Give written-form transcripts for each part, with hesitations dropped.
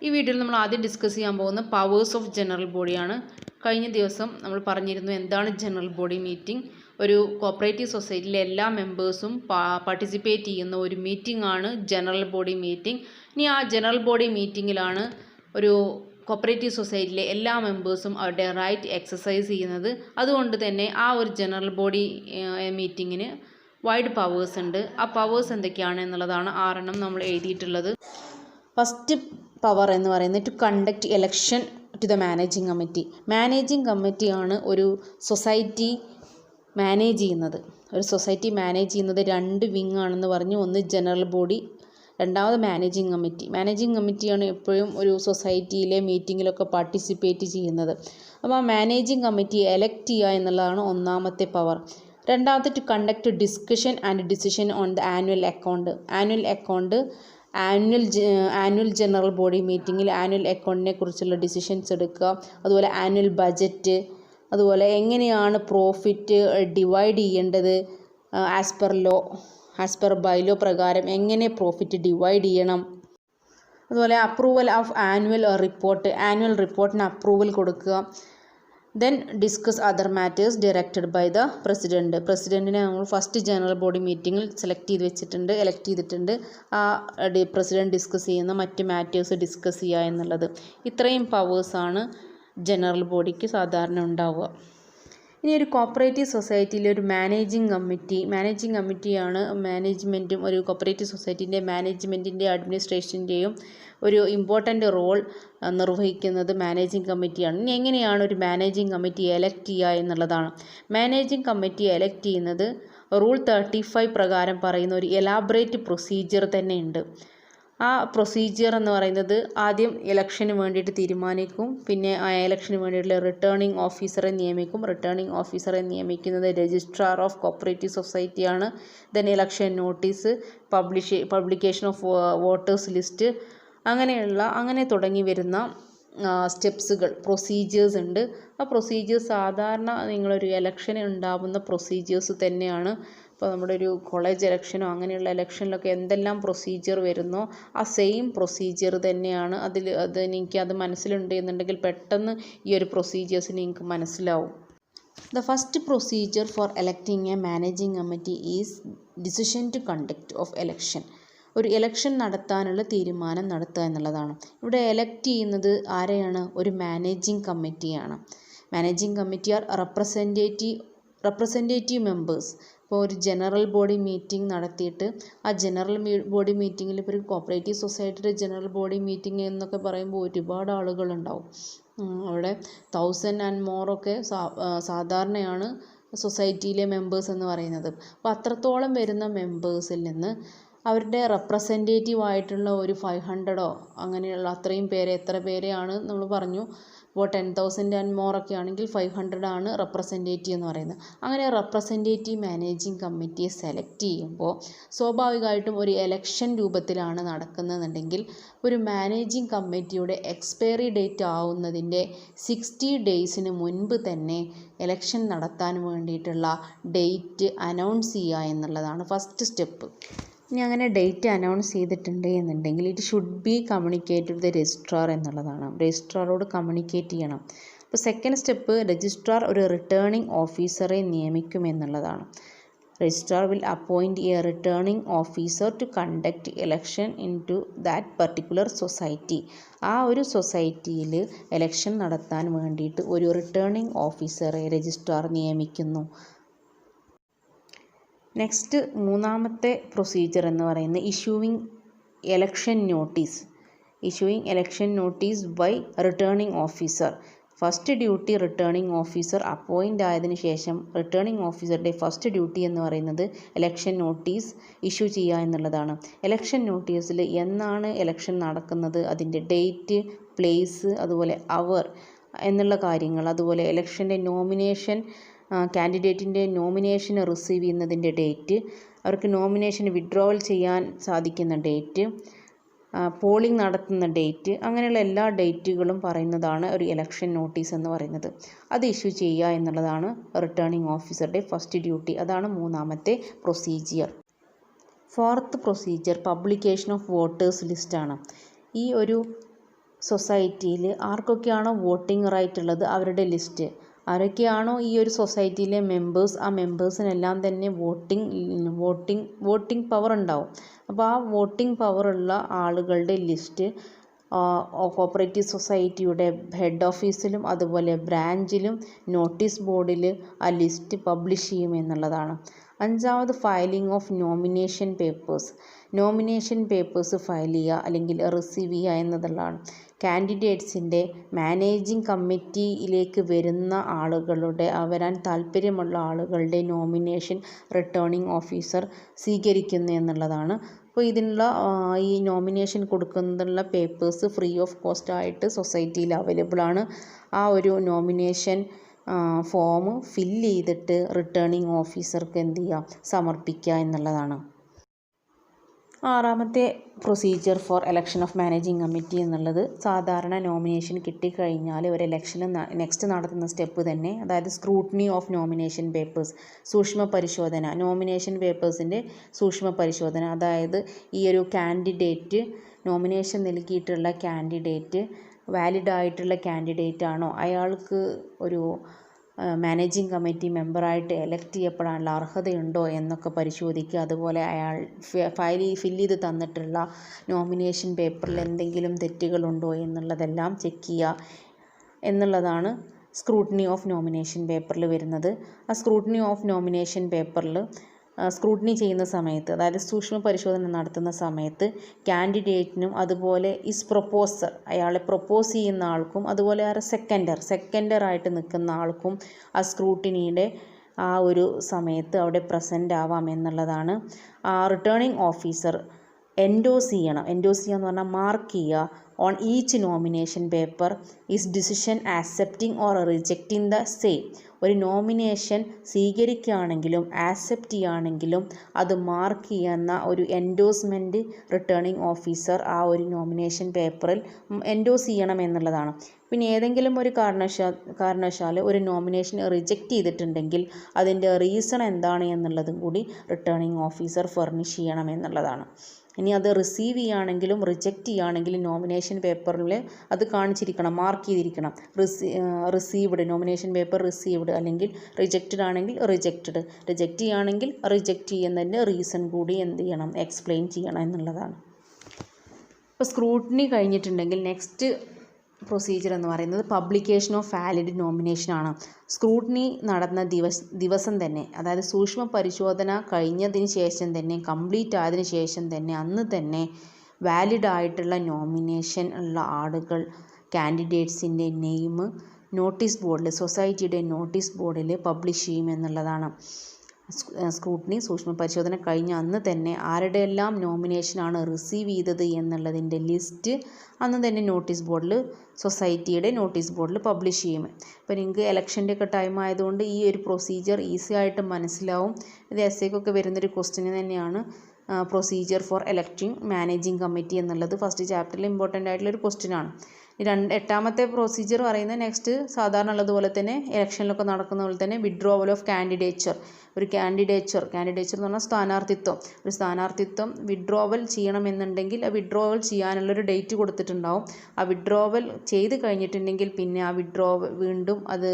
ഈ വീഡിയോയിൽ നമ്മൾ ആദ്യം ഡിസ്കസ് ചെയ്യാൻ പോകുന്ന പവേഴ്സ് ഓഫ് ജനറൽ ബോഡിയാണ്. കഴിഞ്ഞ ദിവസം നമ്മൾ പറഞ്ഞിരുന്നു എന്താണ് ജനറൽ ബോഡി മീറ്റിംഗ്. ഒരു കോപ്പറേറ്റീവ് സൊസൈറ്റിയിലെ എല്ലാ മെമ്പേഴ്സും പാർട്ടിസിപ്പേറ്റ് ചെയ്യുന്ന ഒരു മീറ്റിംഗ് ആണ് ജനറൽ ബോഡി മീറ്റിംഗ്. ഇനി ആ ജനറൽ ബോഡി മീറ്റിങ്ങിലാണ് ഒരു കോപ്പറേറ്റീവ് സൊസൈറ്റിയിലെ എല്ലാ മെമ്പേഴ്സും അവരുടെ റൈറ്റ് എക്സസൈസ് ചെയ്യുന്നത്. അതുകൊണ്ട് തന്നെ ആ ഒരു ജനറൽ ബോഡി മീറ്റിങ്ങിന് വൈഡ് പവേഴ്സ് ഉണ്ട്. ആ പവേഴ്സ് എന്തൊക്കെയാണ് എന്നുള്ളതാണ് 6 നമ്മൾ എഴുതിയിട്ടുള്ളത്. ഫസ്റ്റ് പവർ എന്ന് പറയുന്നത് to conduct election to the managing committee. Managing കമ്മിറ്റിയാണ് ഒരു സൊസൈറ്റി മാനേജ് ചെയ്യുന്നത്. ഒരു സൊസൈറ്റി മാനേജ് ചെയ്യുന്നത് 2 വിങ് ആണെന്ന് പറഞ്ഞു. ഒന്ന് ജനറൽ ബോഡി, രണ്ടാമത് മാനേജിങ് കമ്മിറ്റി. മാനേജിങ് കമ്മിറ്റിയാണ് എപ്പോഴും ഒരു സൊസൈറ്റിയിലെ മീറ്റിങ്ങിലൊക്കെ പാർട്ടിസിപ്പേറ്റ് ചെയ്യുന്നത്. അപ്പോൾ ആ മാനേജിങ് കമ്മിറ്റി എലക്ട് ചെയ്യുക എന്നുള്ളതാണ് ഒന്നാമത്തെ പവർ. രണ്ടാമത്തെ to conduct discussion and decision on the annual account. Annual general body മീറ്റിങ്ങിൽ ആനുവൽ അക്കൗണ്ടിനെ കുറിച്ചുള്ള ഡിസിഷൻസ് എടുക്കുക. അതുപോലെ ആനുവൽ ബജറ്റ്, അതുപോലെ എങ്ങനെയാണ് പ്രോഫിറ്റ് ഡിവൈഡ് ചെയ്യേണ്ടത്, ആസ് പെർ ബൈലോ പ്രകാരം എങ്ങനെ പ്രോഫിറ്റ് ഡിവൈഡ് ചെയ്യണം. അതുപോലെ അപ്രൂവൽ ഓഫ് ആനുവൽ റിപ്പോർട്ടിന് അപ്രൂവൽ കൊടുക്കുക. Then discuss other matters directed by the president. പ്രസിഡൻറ്റിനെ നമ്മൾ ഫസ്റ്റ് ജനറൽ ബോഡി മീറ്റിങ്ങിൽ എലക്ട് ചെയ്തിട്ടുണ്ട്. ആ പ്രസിഡൻറ്റ് ഡിസ്കസ് ചെയ്യുന്ന മറ്റ് മാറ്റേഴ്സ് ഡിസ്കസ് ചെയ്യുക എന്നുള്ളത്. ഇത്രയും പവേഴ്സാണ് ജനറൽ ബോഡിക്ക് സാധാരണ ഉണ്ടാവുക. ഇനി ഒരു കോപ്പറേറ്റീവ് സൊസൈറ്റിയിലെ ഒരു മാനേജിങ് കമ്മിറ്റിയാണ് മാനേജ്മെൻറ്റും ഒരു കോപ്പറേറ്റീവ് സൊസൈറ്റീൻ്റെ മാനേജ്മെൻറ്റിൻ്റെ അഡ്മിനിസ്ട്രേഷൻ്റെയും ഒരു ഇമ്പോർട്ടൻ്റ് റോൾ നിർവഹിക്കുന്നത് മാനേജിങ് കമ്മിറ്റിയാണ്. ഇനി എങ്ങനെയാണ് ഒരു മാനേജിങ് കമ്മിറ്റി എലക്ട് ചെയ്യുക എന്നുള്ളതാണ്. മാനേജിങ് കമ്മിറ്റി എലക്ട് ചെയ്യുന്നത് റൂൾ 35 പ്രകാരം പറയുന്ന ഒരു എലാബറേറ്റ് പ്രൊസീജിയർ തന്നെയുണ്ട്. ആ പ്രൊസീജിയർ എന്ന് പറയുന്നത് ആദ്യം ഇലക്ഷന് വേണ്ടിയിട്ട് തീരുമാനിക്കും. പിന്നെ ആ ഇലക്ഷന് വേണ്ടിയിട്ടുള്ള റിട്ടേണിംഗ് ഓഫീസറെ നിയമിക്കും. റിട്ടേണിംഗ് ഓഫീസറെ നിയമിക്കുന്നത് രജിസ്ട്രാർ ഓഫ് കോപ്പറേറ്റീവ് സൊസൈറ്റിയാണ്. Then election notice, publication of voters list, അങ്ങനെ തുടങ്ങി വരുന്ന പ്രൊസീജിയേഴ്സ് ഉണ്ട്. ആ പ്രൊസീജിയേഴ്സ് സാധാരണ നിങ്ങളൊരു ഇലക്ഷന് ഉണ്ടാവുന്ന പ്രൊസീജിയേഴ്സ് തന്നെയാണ്. ഇപ്പോൾ നമ്മുടെ ഒരു കോളേജ് ഇലക്ഷനോ അങ്ങനെയുള്ള ഇലക്ഷനിലൊക്കെ എന്തെല്ലാം പ്രൊസീജിയർ വരുന്നോ ആ സെയിം പ്രൊസീജിയർ തന്നെയാണ്. എനിക്കത് മനസ്സിലുണ്ട് എന്നുണ്ടെങ്കിൽ പെട്ടെന്ന് ഈ ഒരു പ്രൊസീജിയേഴ്സ് നിങ്ങൾക്ക് മനസ്സിലാവും. The first procedure for electing a managing committee is decision to conduct of election. ഒരു ഇലക്ഷൻ നടത്താനുള്ള തീരുമാനം നടത്തുക എന്നുള്ളതാണ്. ഇവിടെ എലക്ട് ചെയ്യുന്നത് ആരെയാണ്? ഒരു മാനേജിങ് കമ്മിറ്റിയാണ്. Managing committee are representative members. ഇപ്പോൾ ഒരു ജനറൽ ബോഡി മീറ്റിംഗ് നടത്തിയിട്ട് ആ ജനറൽ ബോഡി മീറ്റിങ്ങിൽ ഇപ്പോൾ ഒരു കോപ്പറേറ്റീവ് സൊസൈറ്റിയുടെ ജനറൽ ബോഡി മീറ്റിംഗ് എന്നൊക്കെ പറയുമ്പോൾ ഒരുപാട് ആളുകളുണ്ടാവും. അവിടെ 1000 and more ഒക്കെ സാധാരണയാണ് സൊസൈറ്റിയിലെ മെമ്പേഴ്സ് എന്ന് പറയുന്നത്. അപ്പോൾ അത്രത്തോളം വരുന്ന മെമ്പേഴ്സിൽ നിന്ന് അവരുടെ റെപ്രസെൻറ്റേറ്റീവ് ആയിട്ടുള്ള ഒരു 500 അങ്ങനെയുള്ള അത്രയും പേരെ, എത്ര പേരെയാണ് നമ്മൾ പറഞ്ഞു. ഇപ്പോൾ 10,000 and more ഒക്കെ ആണെങ്കിൽ 500 ആണ് റെപ്രസെൻറ്റേറ്റീവ് എന്ന് പറയുന്നത്. അങ്ങനെ റെപ്രസെൻറ്റേറ്റീവ് മാനേജിങ് കമ്മിറ്റിയെ സെലക്ട് ചെയ്യുമ്പോൾ സ്വാഭാവികമായിട്ടും ഒരു എലക്ഷൻ രൂപത്തിലാണ് നടക്കുന്നതെന്നുണ്ടെങ്കിൽ ഒരു മാനേജിങ് കമ്മിറ്റിയുടെ എക്സ്പയറി ഡേറ്റ് ആവുന്നതിൻ്റെ 60 days മുൻപ് തന്നെ എലക്ഷൻ നടത്താൻ വേണ്ടിയിട്ടുള്ള ഡേറ്റ് അനൗൺസ് ചെയ്യുക എന്നുള്ളതാണ് ഫസ്റ്റ് സ്റ്റെപ്പ്. ഇനി അങ്ങനെ ഡേറ്റ് അനൗൺസ് ചെയ്തിട്ടുണ്ട് എന്നുണ്ടെങ്കിൽ it should be communicate to the registrar എന്നുള്ളതാണ്. രജിസ്ട്രാറോട് കമ്മ്യൂണിക്കേറ്റ് ചെയ്യണം. അപ്പോൾ സെക്കൻഡ് സ്റ്റെപ്പ്, രജിസ്ട്രാർ ഒരു റിട്ടേണിംഗ് ഓഫീസറെ നിയമിക്കും എന്നുള്ളതാണ്. Registrar will appoint a returning officer to conduct election in to that particular society. ആ ഒരു സൊസൈറ്റിയിൽ ഇലക്ഷൻ നടത്താൻ വേണ്ടിയിട്ട് ഒരു റിട്ടേണിംഗ് ഓഫീസറെ രജിസ്ട്രാർ നിയമിക്കുന്നു. നെക്സ്റ്റ് മൂന്നാമത്തെ പ്രൊസീജിയർ എന്ന് പറയുന്നത് issuing election notice by returning officer. First duty returning officer appoint ആയതിനു ശേഷം റിട്ടേണിംഗ് ഓഫീസറുടെ ഫസ്റ്റ് ഡ്യൂട്ടി എന്ന് പറയുന്നത് ഇലക്ഷൻ നോട്ടീസ് ഇഷ്യൂ ചെയ്യുക എന്നുള്ളതാണ്. ഇലക്ഷൻ നോട്ടീസിൽ എന്നാണ് ഇലക്ഷൻ നടക്കുന്നത്, അതിൻ്റെ ഡേറ്റ്, പ്ലേസ്, അതുപോലെ അവർ എന്നുള്ള കാര്യങ്ങൾ, അതുപോലെ ഇലക്ഷൻ്റെ കാൻഡിഡേറ്റിൻ്റെ നോമിനേഷൻ റിസീവ് ചെയ്യുന്നതിൻ്റെ ഡേറ്റ്, അവർക്ക് നോമിനേഷൻ വിഡ്രോവൽ ചെയ്യാൻ സാധിക്കുന്ന ഡേറ്റ്, പോളിംഗ് നടത്തുന്ന ഡേറ്റ്, അങ്ങനെയുള്ള എല്ലാ ഡേറ്റുകളും പറയുന്നതാണ് ഒരു ഇലക്ഷൻ നോട്ടീസ് എന്ന് പറയുന്നത്. അത് ഇഷ്യൂ ചെയ്യുക എന്നുള്ളതാണ് റിട്ടേണിംഗ് ഓഫീസറുടെ ഫസ്റ്റ് ഡ്യൂട്ടി. അതാണ് മൂന്നാമത്തെ പ്രൊസീജിയർ. Fourth procedure publication of voters ലിസ്റ്റാണ്. ഈ ഒരു സൊസൈറ്റിയിൽ ആർക്കൊക്കെയാണോ വോട്ടിംഗ് റൈറ്റ് ഉള്ളത് അവരുടെ ലിസ്റ്റ്, ആരൊക്കെയാണോ ഈ ഒരു സൊസൈറ്റിയിലെ മെമ്പേഴ്സ്, ആ മെമ്പേഴ്സിനെല്ലാം തന്നെ വോട്ടിംഗ് പവർ ഉണ്ടാവും. അപ്പോൾ ആ വോട്ടിംഗ് പവറുള്ള ആളുകളുടെ ലിസ്റ്റ് കോപ്പറേറ്റീവ് സൊസൈറ്റിയുടെ ഹെഡ് ഓഫീസിലും അതുപോലെ ബ്രാഞ്ചിലും നോട്ടീസ് ബോർഡിൽ ആ ലിസ്റ്റ് പബ്ലിഷ് ചെയ്യും എന്നുള്ളതാണ്. അഞ്ചാമത് filing of nomination papers file ചെയ്യുക അല്ലെങ്കിൽ റിസീവ് ചെയ്യുക എന്നതുള്ളതാണ്. കാൻഡിഡേറ്റ്സിൻ്റെ മാനേജിംഗ് കമ്മിറ്റിയിലേക്ക് വരുന്ന വരാൻ താല്പര്യമുള്ള ആളുകളുടെ നോമിനേഷൻ റിട്ടേണിംഗ് ഓഫീസർ സ്വീകരിക്കുന്നു എന്നുള്ളതാണ്. അപ്പോൾ ഇതിനുള്ള ഈ നോമിനേഷൻ കൊടുക്കുന്നതിനുള്ള പേപ്പേഴ്സ് ഫ്രീ ഓഫ് കോസ്റ്റ് ആയിട്ട് സൊസൈറ്റിയിൽ അവൈലബിൾ ആണ്. ആ ഒരു നോമിനേഷൻ ഫോം ഫില്ല് ചെയ്തിട്ട് റിട്ടേണിംഗ് ഓഫീസർക്ക് എന്ത് ചെയ്യുക, സമർപ്പിക്കുക എന്നുള്ളതാണ്. ആറാമത്തെ procedure for election of managing committee എന്നുള്ളത് സാധാരണ നോമിനേഷൻ കിട്ടിക്കഴിഞ്ഞാൽ ഒരു ഇലക്ഷന് നെക്സ്റ്റ് നടത്തുന്ന സ്റ്റെപ്പ് തന്നെ, അതായത് സ്ക്രൂട്ടിനി ഓഫ് നോമിനേഷൻ പേപ്പേഴ്സ്, സൂക്ഷ്മ പരിശോധന, നോമിനേഷൻ പേപ്പേഴ്സിൻ്റെ സൂക്ഷ്മ പരിശോധന. അതായത് ഈ ഒരു കാൻഡിഡേറ്റ്, നോമിനേഷൻ നൽകിയിട്ടുള്ള കാൻഡിഡേറ്റ് വാലിഡ് ആയിട്ടുള്ള കാൻഡിഡേറ്റ് ആണോ, അയാൾക്ക് ഒരു മാനേജിംഗ് കമ്മിറ്റി മെമ്പറായിട്ട് എലക്ട് ചെയ്യപ്പെടാനുള്ള അർഹതയുണ്ടോ എന്നൊക്കെ പരിശോധിക്കുക. അതുപോലെ അയാൾ ഫില്ല് ചെയ്ത് തന്നിട്ടുള്ള നോമിനേഷൻ പേപ്പറിൽ എന്തെങ്കിലും തെറ്റുകളുണ്ടോ എന്നുള്ളതെല്ലാം ചെക്ക് ചെയ്യുക എന്നുള്ളതാണ് സ്ക്രൂട്ടിനി ഓഫ് നോമിനേഷൻ പേപ്പറിൽ വരുന്നത്. ആ സ്ക്രൂട്ടിനി ഓഫ് നോമിനേഷൻ പേപ്പറിൽ സ്ക്രൂട്ടിനി ചെയ്യുന്ന സമയത്ത്, അതായത് സൂക്ഷ്മ പരിശോധന നടത്തുന്ന സമയത്ത് കാൻഡിഡേറ്റിനും അതുപോലെ പ്രൊപ്പോസർ, അയാളെ പ്രൊപ്പോസ് ചെയ്യുന്ന ആൾക്കും അതുപോലെ ആ സെക്കൻഡറായിട്ട് നിൽക്കുന്ന ആൾക്കും ആ സ്ക്രൂട്ടിനിയുടെ ആ ഒരു സമയത്ത് അവിടെ പ്രസൻ്റ് ആവാം എന്നുള്ളതാണ്. റിട്ടേണിംഗ് ഓഫീസർ എൻഡോസ് ചെയ്യുക എന്ന് പറഞ്ഞാൽ മാർക്ക് ചെയ്യുക on each nomination paper is decision accepting or rejecting the same. ഒരു നോമിനേഷൻ സ്വീകരിക്കുകയാണെങ്കിലും ആക്സെപ്റ്റ് ചെയ്യുകയാണെങ്കിലും അത് മാർക്ക് ചെയ്യുന്ന ഒരു എൻഡോസ്മെൻറ്റ് റിട്ടേണിംഗ് ഓഫീസർ ആ ഒരു നോമിനേഷൻ പേപ്പറിൽ എൻഡോസ് ചെയ്യണം എന്നുള്ളതാണ്. പിന്നെ ഏതെങ്കിലും ഒരു കാരണവശാൽ ഒരു നോമിനേഷൻ റിജക്റ്റ് ചെയ്തിട്ടുണ്ടെങ്കിൽ അതിൻ്റെ റീസൺ എന്താണ് എന്നുള്ളതും കൂടി റിട്ടേണിംഗ് ഓഫീസർ ഫർണിഷ് ചെയ്യണം എന്നുള്ളതാണ്. ഇനി അത് റിസീവ് ചെയ്യുകയാണെങ്കിലും റിജക്റ്റ് ചെയ്യുകയാണെങ്കിലും നോമിനേഷൻ പേപ്പറിൽ അത് കാണിച്ചിരിക്കണം, മാർക്ക് ചെയ്തിരിക്കണം. റിസീവ്ഡ്, നോമിനേഷൻ പേപ്പർ റിസീവ്ഡ്, അല്ലെങ്കിൽ റിജക്റ്റഡ് ആണെങ്കിൽ റിജക്റ്റ് ചെയ്യുകയാണെങ്കിൽ റിജക്റ്റ് ചെയ്യുന്നതിൻ്റെ റീസൺ കൂടി എന്ത് ചെയ്യണം, എക്സ്പ്ലെയിൻ ചെയ്യണം എന്നുള്ളതാണ്. ഇപ്പോൾ സ്ക്രൂട്ടിനി കഴിഞ്ഞിട്ടുണ്ടെങ്കിൽ നെക്സ്റ്റ് പ്രൊസീജിയർ എന്ന് പറയുന്നത് പബ്ലിക്കേഷൻ ഓഫ് വാലിഡ് നോമിനേഷനാണ്. സ്ക്രൂട്ടിനി നടന്ന ദിവസം തന്നെ, അതായത് സൂക്ഷ്മ പരിശോധന കഴിഞ്ഞതിന് ശേഷം തന്നെ, കംപ്ലീറ്റ് ആയതിനു ശേഷം തന്നെ, അന്ന് തന്നെ വാലിഡ് ആയിട്ടുള്ള നോമിനേഷൻ ഉള്ള ആളുകൾ കാൻഡിഡേറ്റ്സിൻ്റെ നെയിം നോട്ടീസ് ബോർഡിൽ, സൊസൈറ്റിയുടെ നോട്ടീസ് ബോർഡിൽ പബ്ലിഷ് ചെയ്യുമെന്നുള്ളതാണ്. സ്ക്രൂട്ടിനി സൂക്ഷ്മ പരിശോധന കഴിഞ്ഞ അന്ന് തന്നെ ആരുടെയെല്ലാം നോമിനേഷനാണ് റിസീവ് ചെയ്തത് എന്നുള്ളതിൻ്റെ ലിസ്റ്റ് അന്ന് തന്നെ നോട്ടീസ് ബോർഡിൽ, സൊസൈറ്റിയുടെ നോട്ടീസ് ബോർഡിൽ പബ്ലിഷ് ചെയ്യും. ഇപ്പോൾ നിങ്ങൾക്ക് ഇലക്ഷൻ്റെ ഒക്കെ ടൈം ആയതുകൊണ്ട് ഈ ഒരു പ്രൊസീജിയർ ഈസി ആയിട്ട് മനസ്സിലാവും. ഇത് എസ്സേക്കൊക്കെ വരുന്നൊരു ക്വസ്റ്റ്യൻ തന്നെയാണ്. പ്രൊസീജിയർ ഫോർ എലക്ടിങ് മാനേജിംഗ് കമ്മിറ്റി എന്നുള്ളത് ഫസ്റ്റ് ചാപ്റ്ററിൽ ഇമ്പോർട്ടൻ്റ് ആയിട്ടുള്ളൊരു ക്വസ്റ്റ്യനാണ്. എട്ടാമത്തെ പ്രൊസീജിയർ പറയുന്നത് നെക്സ്റ്റ് സാധാരണ ഉള്ളതുപോലെ തന്നെ ഇലക്ഷനിലൊക്കെ നടക്കുന്ന പോലെ തന്നെ വിഡ്രോവൽ ഓഫ് കാൻഡിഡേച്ചർ. ഒരു കാൻഡിഡേച്ചർ എന്ന് പറഞ്ഞാൽ സ്ഥാനാർത്ഥിത്വം വിഡ്രോവൽ ചെയ്യണമെന്നുണ്ടെങ്കിൽ ആ വിഡ്രോവൽ ചെയ്യാനുള്ളൊരു ഡേറ്റ് കൊടുത്തിട്ടുണ്ടാവും. ആ വിഡ്രോവൽ ചെയ്ത് കഴിഞ്ഞിട്ടുണ്ടെങ്കിൽ പിന്നെ ആ വീണ്ടും അത്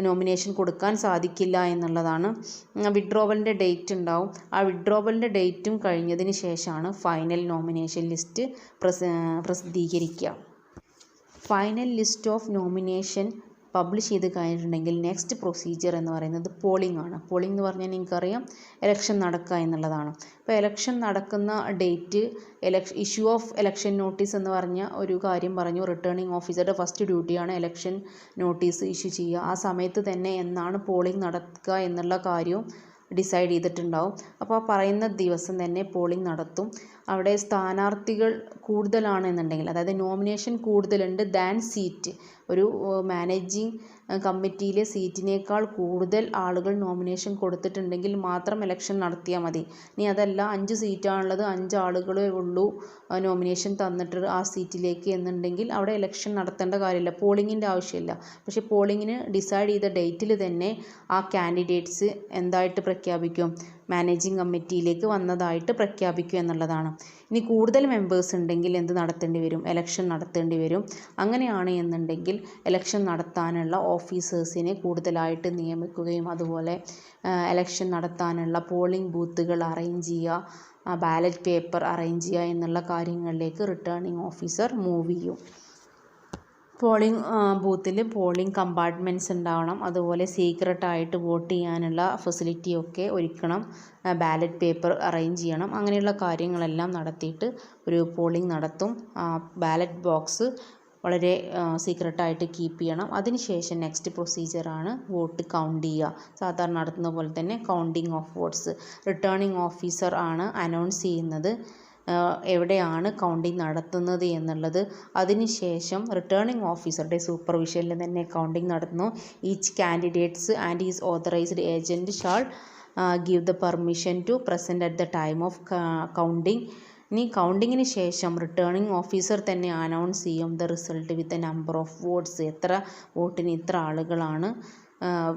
നോമിനേഷൻ കൊടുക്കാൻ സാധിക്കില്ല എന്നുള്ളതാണ്. വിഡ്രോവലിൻ്റെ ഡേറ്റ് ഉണ്ടാവും. ആ വിഡ്രോവലിൻ്റെ ഡേറ്റും കഴിഞ്ഞതിന് ശേഷമാണ് ഫൈനൽ നോമിനേഷൻ ലിസ്റ്റ് പ്രസിദ്ധീകരിക്കുക. Final list of nomination publish ചെയ്ത് കഴിഞ്ഞിട്ടുണ്ടെങ്കിൽ നെക്സ്റ്റ് പ്രൊസീജിയർ എന്ന് പറയുന്നത് പോളിംഗ് ആണ്. പോളിംഗ് എന്ന് പറഞ്ഞാൽ നിങ്ങൾക്കറിയാം ഇലക്ഷൻ നടക്കുക എന്നുള്ളതാണ്. അപ്പോൾ ഇലക്ഷൻ നടക്കുന്ന date, issue of election notice എന്ന് പറഞ്ഞ ഒരു കാര്യം പറഞ്ഞു. റിട്ടേണിംഗ് ഓഫീസറുടെ ഫസ്റ്റ് ഡ്യൂട്ടിയാണ് ഇലക്ഷൻ നോട്ടീസ് ഇഷ്യൂ ചെയ്യുക. ആ സമയത്ത് തന്നെ എന്നാണ് പോളിംഗ് നടക്കുക എന്നുള്ള കാര്യവും ഡിസൈഡ് ചെയ്തിട്ടുണ്ടാവും. അപ്പോൾ ആ പറയുന്ന ദിവസം തന്നെ പോളിംഗ് നടത്തും. അവിടെ സ്ഥാനാർത്ഥികൾ കൂടുതലാണെന്നുണ്ടെങ്കിൽ, അതായത് നോമിനേഷൻ കൂടുതലുണ്ട് ദാൻ സീറ്റ്, ഒരു മാനേജിംഗ് കമ്മിറ്റിയിലെ സീറ്റിനേക്കാൾ കൂടുതൽ ആളുകൾ നോമിനേഷൻ കൊടുത്തിട്ടുണ്ടെങ്കിൽ മാത്രം ഇലക്ഷൻ നടത്തിയാൽ മതി. ഇനി അതല്ല 5 സീറ്റാണുള്ളത്, 5 ആളുകളേ ഉള്ളൂ നോമിനേഷൻ തന്നിട്ട് ആ സീറ്റിലേക്ക് എന്നുണ്ടെങ്കിൽ അവിടെ ഇലക്ഷൻ നടത്തേണ്ട കാര്യമില്ല, പോളിങ്ങിൻ്റെ ആവശ്യമില്ല. പക്ഷേ പോളിങ്ങിന് ഡിസൈഡ് ചെയ്ത ഡേറ്റിൽ തന്നെ ആ കാൻഡിഡേറ്റ്സ് എന്തായിട്ട് പ്രഖ്യാപിക്കും, മാനേജിംഗ് കമ്മിറ്റിയിലേക്ക് വന്നതായിട്ട് പ്രഖ്യാപിക്കുക എന്നുള്ളതാണ്. ഇനി കൂടുതൽ മെമ്പേഴ്സ് ഉണ്ടെങ്കിൽ എന്ത് നടത്തേണ്ടി വരും? എലക്ഷൻ നടത്തേണ്ടി വരും. അങ്ങനെയാണ് എന്നുണ്ടെങ്കിൽ എലക്ഷൻ നടത്താനുള്ള ഓഫീസേഴ്സിനെ കൂടുതലായിട്ട് നിയമിക്കുകയും അതുപോലെ എലക്ഷൻ നടത്താനുള്ള പോളിംഗ് ബൂത്തുകൾ അറേഞ്ച് ചെയ്യുക, ബാലറ്റ് പേപ്പർ അറേഞ്ച് ചെയ്യുക എന്നുള്ള കാര്യങ്ങളിലേക്ക് റിട്ടേണിംഗ് ഓഫീസർ മൂവ് ചെയ്യും. പോളിംഗ് ബൂത്തിൽ പോളിംഗ് കമ്പാർട്ട്മെൻറ്റ്സ് ഉണ്ടാവണം. അതുപോലെ സീക്രട്ടായിട്ട് വോട്ട് ചെയ്യാനുള്ള ഫെസിലിറ്റിയൊക്കെ ഒരുക്കണം. ബാലറ്റ് പേപ്പർ അറേഞ്ച് ചെയ്യണം. അങ്ങനെയുള്ള കാര്യങ്ങളെല്ലാം നടത്തിയിട്ട് ഒരു പോളിംഗ് നടത്തും. ബാലറ്റ് ബോക്സ് വളരെ സീക്രട്ടായിട്ട് കീപ്പ് ചെയ്യണം. അതിനുശേഷം നെക്സ്റ്റ് പ്രൊസീജിയറാണ് വോട്ട് കൗണ്ട് ചെയ്യുക. സാധാരണ നടത്തുന്ന പോലെ തന്നെ counting of votes returning officer ആണ് അനൗൺസ് ചെയ്യുന്നത് എവിടെയാണ് കൗണ്ടിങ് നടത്തുന്നത് എന്നുള്ളത്. അതിനുശേഷം റിട്ടേണിംഗ് ഓഫീസറുടെ സൂപ്പർവിഷനിൽ തന്നെ കൗണ്ടിങ് നടത്തുന്നു. Each candidates and his authorised agent shall give the permission to present at the time of counting. ഇനി കൗണ്ടിങ്ങിന് ശേഷം റിട്ടേണിംഗ് ഓഫീസർ തന്നെ അനൗൺസ് ചെയ്യും the result with a number of votes. എത്ര വോട്ടിന് ഇത്ര ആളുകളാണ്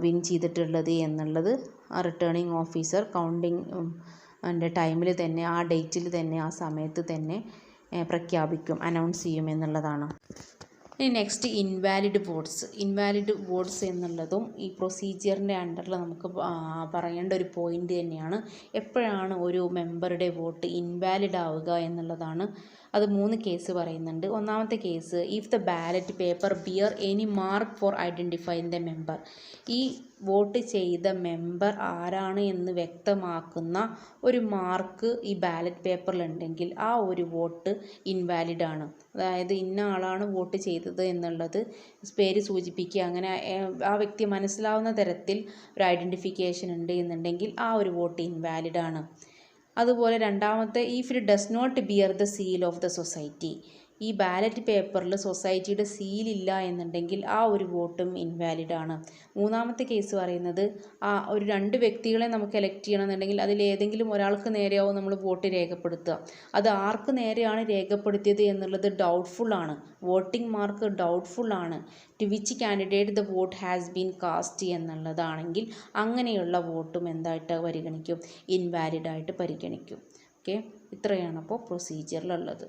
വിൻ ചെയ്തിട്ടുള്ളത് എന്നുള്ളത് റിട്ടേണിംഗ് ഓഫീസർ കൗണ്ടിങ് ടൈമിൽ തന്നെ ആ ഡേറ്റിൽ തന്നെ ആ സമയത്ത് തന്നെ പ്രഖ്യാപിക്കും, അനൗൺസ് ചെയ്യും എന്നുള്ളതാണ്. ഇനി നെക്സ്റ്റ് ഇൻവാലിഡ് വോട്ട്സ് എന്നുള്ളതും ഈ പ്രൊസീജിയറിൻ്റെ അണ്ടറിൽ നമുക്ക് പറയേണ്ട ഒരു പോയിൻ്റ് തന്നെയാണ്. എപ്പോഴാണ് ഒരു മെമ്പറുടെ വോട്ട് ഇൻവാലിഡ് ആവുക എന്നുള്ളതാണ്. അത് 3 കേസ് പറയുന്നുണ്ട്. ഒന്നാമത്തെ case, if the ballot paper bear any mark for identifying the member. ഈ വോട്ട് ചെയ്ത മെമ്പർ ആരാണ് എന്ന് വ്യക്തമാക്കുന്ന ഒരു മാർക്ക് ഈ ബാലറ്റ് പേപ്പറിലുണ്ടെങ്കിൽ ആ ഒരു വോട്ട് ഇൻവാലിഡ് ആണ്. അതായത് ഇന്ന ആളാണ് വോട്ട് ചെയ്തത് എന്നുള്ളത് പേര് സൂചിപ്പിക്കുക, അങ്ങനെ ആ വ്യക്തി മനസ്സിലാവുന്ന തരത്തിൽ ഒരു ഐഡൻറ്റിഫിക്കേഷൻ ഉണ്ട് എന്നുണ്ടെങ്കിൽ ആ ഒരു വോട്ട് ഇൻവാലിഡ് ആണ്. അതുപോലെ രണ്ടാമത്തെ, if it does not bear the seal of the society. ഈ ബാലറ്റ് പേപ്പറിൽ സൊസൈറ്റിയുടെ സീലില്ല എന്നുണ്ടെങ്കിൽ ആ ഒരു വോട്ടും ഇൻവാലിഡ് ആണ്. മൂന്നാമത്തെ കേസ് പറയുന്നത്, ഒരു 2 വ്യക്തികളെ നമുക്ക് എലക്ട് ചെയ്യണമെന്നുണ്ടെങ്കിൽ അതിലേതെങ്കിലും ഒരാൾക്ക് നേരെയാവും നമ്മൾ വോട്ട് രേഖപ്പെടുത്തുക. അത് ആർക്ക് നേരെയാണ് രേഖപ്പെടുത്തിയത് എന്നുള്ളത് ഡൗട്ട്ഫുൾ ആണ്. വോട്ടിംഗ് മാർക്ക് ഡൗട്ട്ഫുൾ ആണ്. To which candidate the vote has been cast എന്നുള്ളതാണെങ്കിൽ അങ്ങനെയുള്ള വോട്ടും എന്തായിട്ട് പരിഗണിക്കും? ഇൻവാലിഡ് ആയിട്ട് പരിഗണിക്കും. ഓക്കെ, ഇത്രയാണ് അപ്പോൾ പ്രൊസീജിയറിലുള്ളത്.